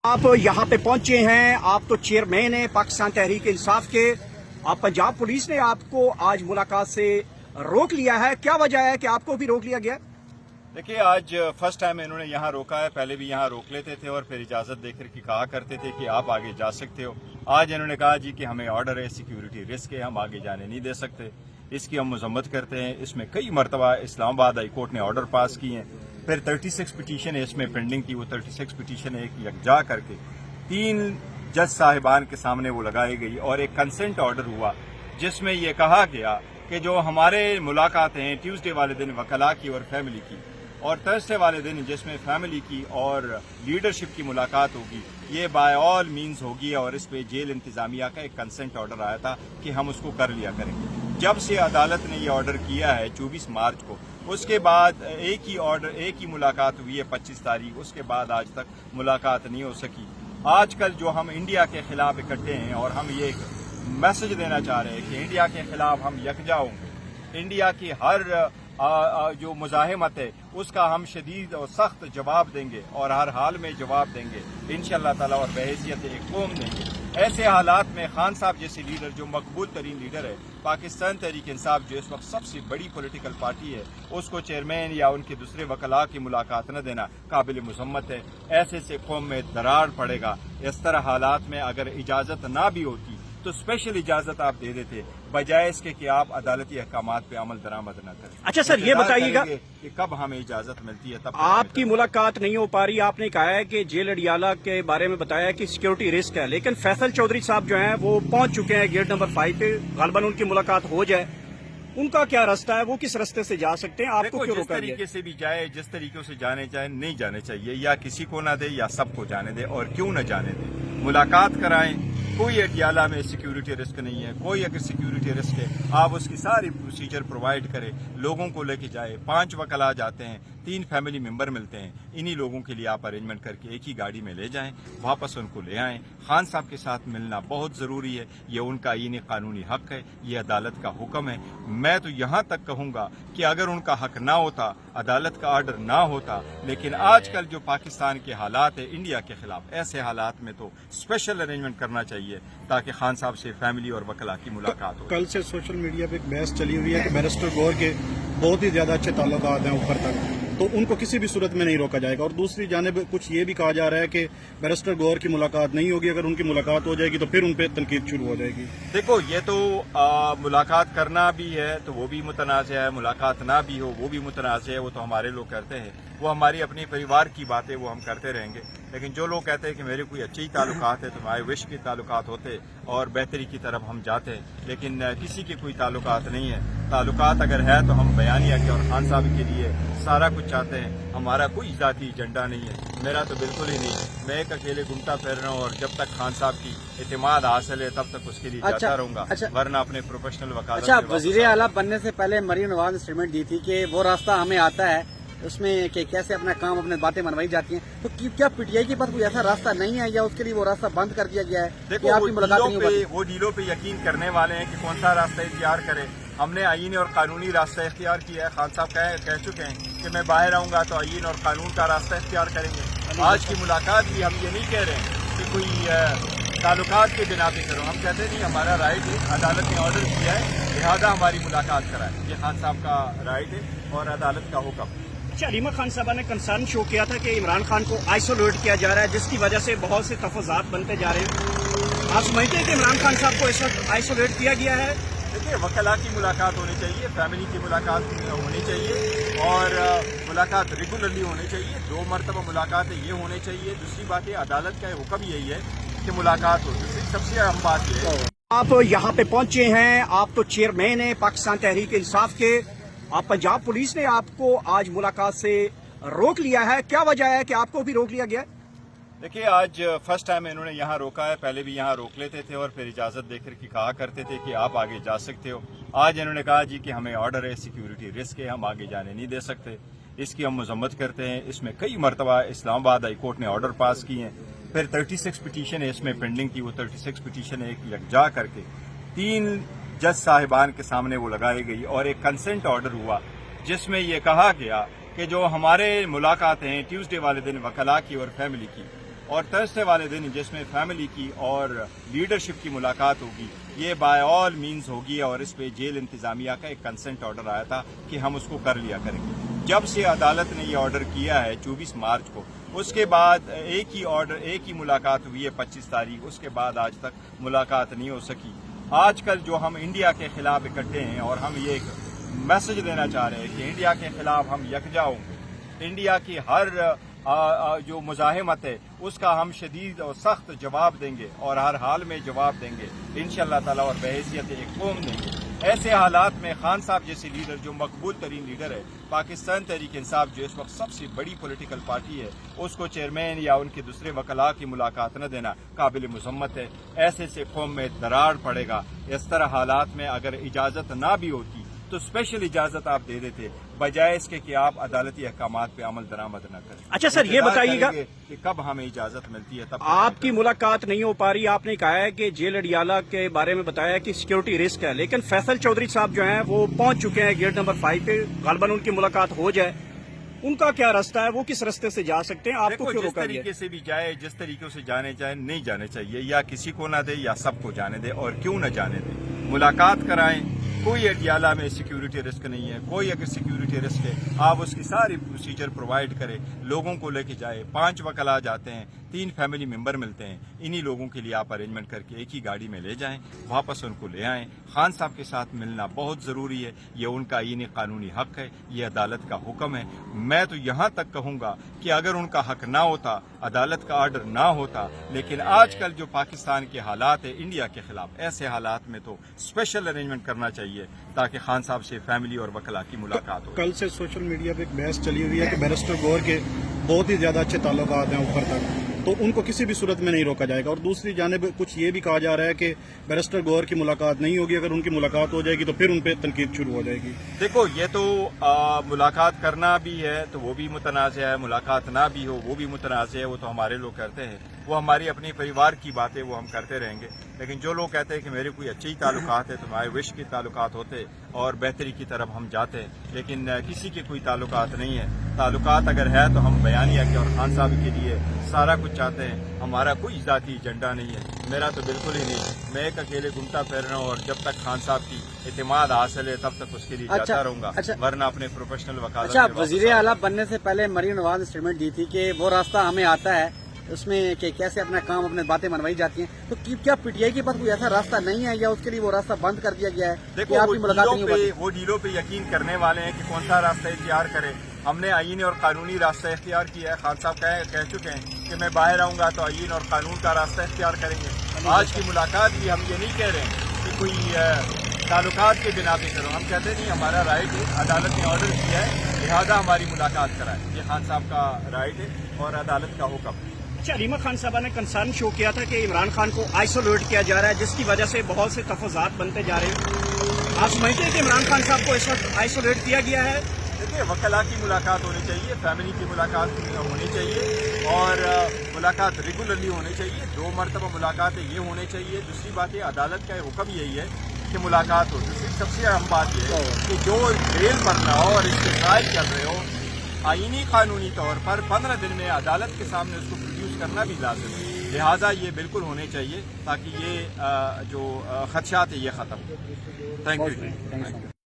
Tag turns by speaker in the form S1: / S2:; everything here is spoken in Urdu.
S1: آپ یہاں پہ پہنچے ہیں، آپ تو چیئرمین ہیں پاکستان تحریک انصاف کے. پنجاب پولیس نے آپ کو آج ملاقات سے روک لیا ہے، کیا وجہ ہے کہ آپ کو بھی روک لیا گیا؟
S2: دیکھیے، آج فرسٹ ٹائم انہوں نے یہاں روکا ہے. پہلے بھی یہاں روک لیتے تھے اور پھر اجازت دے کر کے کہا کرتے تھے کہ آپ آگے جا سکتے ہو. آج انہوں نے کہا جی کہ ہمیں آرڈر ہے، سیکیورٹی رسک ہے، ہم آگے جانے نہیں دے سکتے. اس کی ہم مذمت کرتے ہیں. اس میں کئی مرتبہ اسلام آباد ہائی کورٹ نے آرڈر پاس کیے ہیں. پھر 36 پٹیشن ہے اس میں پینڈنگ کی. وہ 36 پٹیشن ایک یکجا کر کے 3 جج صاحبان کے سامنے وہ لگائی گئی اور ایک کنسنٹ آرڈر ہوا جس میں یہ کہا گیا کہ جو ہمارے ملاقات ہیں ٹیوزڈے والے دن وکلاء کی اور فیملی کی، اور تھرسڈے والے دن جس میں فیملی کی اور لیڈرشپ کی ملاقات ہوگی، یہ بائی آل مینز ہوگی. اور اس پہ جیل انتظامیہ کا ایک کنسنٹ آرڈر آیا تھا کہ ہم اس کو کر لیا کریں گے. جب سے عدالت نے یہ آرڈر کیا ہے 24 مارچ کو، اس کے بعد ایک ہی ملاقات ہوئی ہے 25 تاریخ. اس کے بعد آج تک ملاقات نہیں ہو سکی. آج کل جو ہم انڈیا کے خلاف اکٹھے ہیں اور ہم یہ میسج دینا چاہ رہے ہیں کہ انڈیا کے خلاف ہم یکجا ہوں گے. انڈیا کی ہر جو مزاحمت ہے اس کا ہم شدید اور سخت جواب دیں گے اور ہر حال میں جواب دیں گے انشاءاللہ تعالی، اور بحیثیت ایک قوم دیں گے. ایسے حالات میں خان صاحب جیسے لیڈر، جو مقبول ترین لیڈر ہے پاکستان تحریک انصاف، جو اس وقت سب سے بڑی پولیٹیکل پارٹی ہے، اس کو چیئرمین یا ان کے دوسرے وکلاء کی ملاقات نہ دینا قابل مذمت ہے. ایسے سے قوم میں درار پڑے گا. اس طرح حالات میں اگر اجازت نہ بھی ہوتی تو اسپیشل اجازت آپ دے دیتے، بجائے اس کے کہ آپ عدالتی احکامات پہ عمل درآمد نہ کریں.
S1: اچھا سر، یہ بتائیے گا
S2: کہ کب ہمیں اجازت ملتی ہے تب
S1: آپ کی ملاقات نہیں ہو پا رہی. آپ نے کہا ہے کہ جیل اڈیالہ کے بارے میں بتایا کہ سیکیورٹی رسک ہے، لیکن فیصل چودھری صاحب جو ہیں وہ پہنچ چکے ہیں گیٹ نمبر 5 پہ. غالباً ان کی ملاقات ہو جائے. ان کا کیا راستہ ہے؟ وہ کس راستے سے جا سکتے ہیں؟ آپ کو کیوں
S2: جس
S1: روکا گیا؟
S2: طریقے سے بھی جائے، جس طریقے سے جانے چاہے، نہیں جانے چاہیے. یا کسی کو نہ دے یا سب کو جانے دے. اور کیوں نہ جانے دے؟ ملاقات کرائیں. کوئی اڈیالہ میں سیکیورٹی رسک نہیں ہے. کوئی اگر سیکیورٹی رسک ہے آپ اس کی ساری پروسیجر پرووائڈ کریں. لوگوں کو لے کے جائے. 5 وکلاء جاتے ہیں، 3 فیملی ممبر ملتے ہیں. انہی لوگوں کے لیے آپ ارینجمنٹ کر کے ایک ہی گاڑی میں لے جائیں، واپس ان کو لے آئیں. خان صاحب کے ساتھ ملنا بہت ضروری ہے. یہ ان کا آئینی قانونی حق ہے، یہ عدالت کا حکم ہے. میں تو یہاں تک کہوں گا کہ اگر ان کا حق نہ ہوتا، عدالت کا آرڈر نہ ہوتا، لیکن آج کل جو پاکستان کے حالات ہیں انڈیا کے خلاف، ایسے حالات میں تو اسپیشل ارینجمنٹ کرنا چاہیے تاکہ خان صاحب سے فیملی اور وکلاء کی ملاقات ہو.
S3: کل سے سوشل میڈیا پہ ایک بحث چلی ہوئی ہے کہ بیرسٹر گور کے بہت ہی زیادہ اچھے تعلقات ہیں اوپر تک، تو ان کو کسی بھی صورت میں نہیں روکا جائے گا. اور دوسری جانب کچھ یہ بھی کہا جا رہا ہے کہ بیرسٹر گور کی ملاقات نہیں ہوگی. اگر ان کی ملاقات ہو جائے گی تو پھر ان پہ تنقید شروع ہو جائے گی.
S2: دیکھو، یہ تو ملاقات کرنا بھی ہے تو وہ بھی متنازع ہے، ملاقات نہ بھی ہو وہ بھی متنازع ہے. وہ تو ہمارے لوگ کرتے ہیں، وہ ہماری اپنی پریوار کی باتیں وہ ہم کرتے رہیں گے. لیکن جو لوگ کہتے ہیں کہ میرے کوئی اچھے ہی تعلقات ہیں تو مائی وش کے تعلقات ہوتے اور بہتری کی طرف ہم جاتے ہیں. لیکن کسی کے کوئی تعلقات نہیں ہے. تعلقات اگر ہے تو ہم بیانیہ کے اور خان صاحب کے لیے سارا کچھ چاہتے ہیں. ہمارا کوئی ذاتی ایجنڈا نہیں ہے. میرا تو بالکل ہی نہیں. میں ایک اکیلے گھومتا پھر رہا ہوں اور جب تک خان صاحب کی اعتماد حاصل ہے تب تک اس کے لیے جاتا رہوں گا، ورنہ اپنے پروفیشنل وکالت.
S4: اچھا، وزیر اعلیٰ بننے سے پہلے مریم نواز نے اسٹیٹمنٹ دی تھی کہ وہ راستہ ہمیں آتا ہے، اس میں کہ کیسے اپنا کام، اپنے باتیں منوائی جاتی ہیں. تو کیا پی ٹی آئی کے پاس کوئی ایسا راستہ نہیں ہے یا اس کے لیے وہ راستہ بند کر دیا گیا ہے؟
S2: دیکھو، وہ ڈیلوں پہ یقین کرنے والے ہیں کہ کون سا راستہ اختیار کرے. ہم نے آئین اور قانونی راستہ اختیار کیا ہے. خان صاحب کہہ چکے ہیں کہ میں باہر آؤں گا تو آئین اور قانون کا راستہ اختیار کریں گے. آج کی ملاقات بھی ہم یہ نہیں کہہ رہے ہیں کہ کوئی تعلقات کے بنا پہ کرو. ہم کہتے نہیں، ہمارا رائٹ ہے، عدالت نے آرڈر کیا ہے لہٰذا ہماری ملاقات کرائے. یہ خان صاحب کا رائٹ ہے اور عدالت کا حکم.
S1: اچھا، علیمہ خان صاحبہ نے کنسرن شو کیا تھا کہ عمران خان کو آئسولیٹ کیا جا رہا ہے، جس کی وجہ سے بہت سے تفاضات بنتے جا رہے ہیں. آپ سمجھتے ہیں کہ عمران خان صاحب کو اس وقت آئسولیٹ کیا گیا ہے؟
S2: دیکھیے، وکلاء کی ملاقات ہونی چاہیے، فیملی کی ملاقات ہونی چاہیے اور ملاقات ریگولرلی ہونی چاہیے. 2 مرتبہ ملاقاتیں یہ ہونی چاہیے. دوسری بات یہ، عدالت کا حکم یہی ہے کہ ملاقات ہو. دوسری سب سے اہم بات یہ ہے،
S1: آپ یہاں پہ پہنچے ہیں، آپ تو چیئرمین ہیں پاکستان تحریک انصاف کے. پنجاب پولیس نے آپ کو آج ملاقات سے روک لیا ہے، کیا وجہ ہے کہ آپ کو بھی روک لیا گیا؟
S2: دیکھیے، آج فرسٹ ٹائم انہوں نے یہاں روکا ہے. پہلے بھی یہاں روک لیتے تھے اور پھر اجازت دے کر کے کہا کرتے تھے کہ آپ آگے جا سکتے ہو. آج انہوں نے کہا جی کہ ہمیں آرڈر ہے، سیکیورٹی رسک ہے، ہم آگے جانے نہیں دے سکتے. اس کی ہم مذمت کرتے ہیں. اس میں کئی مرتبہ اسلام آباد ہائی کورٹ نے آرڈر پاس کیے ہیں. پھر 36 پٹیشن ہے اس میں پینڈنگ کی. وہ 36 پٹیشن ایک یکجا کر کے 3 جج صاحبان کے سامنے وہ لگائی گئی اور ایک کنسنٹ آرڈر ہوا جس میں یہ کہا گیا کہ جو ہمارے ملاقات ہیں ٹیوزڈے والے دن وکلاء کی اور فیملی کی، اور تھرسڈے والے دن جس میں فیملی کی اور لیڈرشپ کی ملاقات ہوگی یہ بائی آل مینز ہوگی اور اس پہ جیل انتظامیہ کا ایک کنسنٹ آرڈر آیا تھا کہ ہم اس کو کر لیا کریں گے. جب سے عدالت نے یہ آرڈر کیا ہے 24 مارچ کو اس کے بعد ایک ہی ملاقات ہوئی ہے 25 تاریخ. اس کے بعد آج تک ملاقات نہیں ہو سکی. آج کل جو ہم انڈیا کے خلاف اکٹھے ہیں اور ہم یہ ایک میسج دینا چاہ رہے ہیں کہ انڈیا کے خلاف ہم یکجا ہوں گے. انڈیا کی ہر جو مزاحمت ہے اس کا ہم شدید اور سخت جواب دیں گے اور ہر حال میں جواب دیں گے انشاءاللہ تعالی اور بحیثیت ایک قوم دیں گے. ایسے حالات میں خان صاحب جیسے لیڈر جو مقبول ترین لیڈر ہے پاکستان تحریک انصاف جو اس وقت سب سے بڑی پولیٹیکل پارٹی ہے اس کو چیئرمین یا ان کے دوسرے وکلاء کی ملاقات نہ دینا قابل مذمت ہے. ایسے سے قوم میں دراڑ پڑے گا. اس طرح حالات میں اگر اجازت نہ بھی ہوتی تو اسپیشل اجازت آپ دے دیتے بجائے اس کے کہ آپ عدالتی احکامات پہ عمل درآمد نہ کریں.
S1: اچھا سر یہ بتائیے گا
S2: کہ کب ہمیں اجازت ملتی ہے تب
S1: آپ کی ملاقات نہیں ہو پا رہی. آپ نے کہا ہے کہ جیل اڈیالہ کے بارے میں بتایا کہ سیکیورٹی رسک ہے لیکن فیصل چودھری صاحب جو ہیں وہ پہنچ چکے ہیں گیٹ نمبر 5 پہ. غالباً ان کی ملاقات ہو جائے. ان کا کیا راستہ ہے وہ کس راستے سے جا سکتے ہیں آپ کو کیوں
S2: جس
S1: روکا گیا؟
S2: طریقے سے بھی جائے جس طریقے سے جانے چاہے نہیں جانے چاہیے یا کسی کو نہ دے یا سب کو جانے دے اور کیوں نہ جانے دے. ملاقات کرائیں. کوئی اڈیالہ میں سیکیورٹی رسک نہیں ہے. کوئی اگر سیکیورٹی رسک ہے آپ اس کی ساری پروسیجر پرووائڈ کریں. لوگوں کو لے کے جائے. 5 وکلاء جاتے ہیں 3 فیملی ممبر ملتے ہیں. انہی لوگوں کے لیے آپ ارینجمنٹ کر کے ایک ہی گاڑی میں لے جائیں واپس ان کو لے آئیں. خان صاحب کے ساتھ ملنا بہت ضروری ہے. یہ ان کا آئینی قانونی حق ہے. یہ عدالت کا حکم ہے. میں تو یہاں تک کہوں گا کہ اگر ان کا حق نہ ہوتا عدالت کا آرڈر نہ ہوتا لیکن آج کل جو پاکستان کے حالات ہیں انڈیا کے خلاف ایسے حالات میں تو اسپیشل ارینجمنٹ کرنا چاہیے تاکہ خان صاحب سے فیملی اور وکلاء کی ملاقات ہو.
S3: کل سے سوشل میڈیا پہ ایک بحث چلی ہوئی ہے کہ بیرسٹر گور کے بہت ہی زیادہ اچھے تعلقات ہیں اوپر تک تو ان کو کسی بھی صورت میں نہیں روکا جائے گا. اور دوسری جانب کچھ یہ بھی کہا جا رہا ہے کہ بیرسٹر گور کی ملاقات نہیں ہوگی. اگر ان کی ملاقات ہو جائے گی تو پھر ان پہ تنقید شروع ہو جائے گی.
S2: دیکھو یہ تو ملاقات کرنا بھی ہے تو وہ بھی متنازع ہے. ملاقات نہ بھی ہو وہ بھی متنازع ہے. وہ تو ہمارے لوگ کرتے ہیں. وہ ہماری اپنی پریوار کی باتیں وہ ہم کرتے رہیں گے. لیکن جو لوگ کہتے ہیں کہ میرے کوئی اچھے ہی تعلقات ہیں تو ہمارے وش کے تعلقات ہوتے اور بہتری کی طرف ہم جاتے ہیں لیکن کسی کے کوئی تعلقات نہیں ہے. تعلقات اگر ہے تو ہم بیانیہ کے اور خان صاحب کے لیے سارا کچھ چاہتے ہیں. ہمارا کوئی ذاتی ایجنڈا نہیں ہے. میرا تو بالکل ہی نہیں. میں ایک اکیلے گھومتا پھر رہا ہوں اور جب تک خان صاحب کی اعتماد حاصل ہے تب تک اس کے لیے جاتا رہوں گا ورنہ اپنے پروفیشنل وکالت.
S4: اچھا وزیر اعلیٰ بننے سے پہلے مریم نواز نے اسٹیٹمنٹ دی تھی کہ وہ راستہ ہمیں آتا ہے اس میں کہ کیسے اپنا کام اپنے باتیں منوائی جاتی ہیں. تو کیا پی ٹی آئی کے پاس کوئی ایسا راستہ نہیں ہے یا اس کے لیے وہ راستہ بند کر دیا گیا ہے؟
S2: دیکھو وہ ڈیلوں پہ یقین کرنے والے ہیں کہ کون سا راستہ اختیار کرے. ہم نے آئینی اور قانونی راستہ اختیار کیا ہے. خان صاحب کہہ چکے ہیں کہ میں باہر آؤں گا تو آئین اور قانون کا راستہ اختیار کریں گے. آج کی ملاقات بھی ہم یہ نہیں کہہ رہے ہیں کہ کوئی تعلقات کے بنا پہ کرو. ہم کہتے نہیں ہمارا رائٹ ہے. عدالت نے آرڈر کیا ہے لہٰذا ہماری ملاقات کرائے. یہ خان صاحب کا رائٹ ہے اور عدالت کا حکم.
S1: اچھا علیمہ خان صاحبہ نے کنسرن شو کیا تھا کہ عمران خان کو آئسولیٹ کیا جا رہا ہے جس کی وجہ سے بہت سے تفاضات بنتے جا رہے ہیں. آپ سمجھتے ہیں کہ عمران خان صاحب کو اس وقت آئسولیٹ کیا گیا ہے؟
S2: دیکھیے وکلاء کی ملاقات ہونی چاہیے. فیملی کی ملاقات ہونی چاہیے اور ملاقات ریگولرلی ہونی چاہیے. 2 مرتبہ ملاقاتیں یہ ہونے چاہیے. دوسری بات یہ عدالت کا حکم یہی ہے کہ ملاقات ہو. دوسری سب سے اہم بات یہ ہے کہ جو بیل پر نہ ہو اور اس کے ٹرائل چل رہے ہو آئینی قانونی طور پر 15 دن میں عدالت کے سامنے اس کو پروڈیوس کرنا بھی لازم ہے. لہٰذا یہ بالکل ہونے چاہیے تاکہ یہ جو خدشات ہیں یہ ختم ہو. Thank you.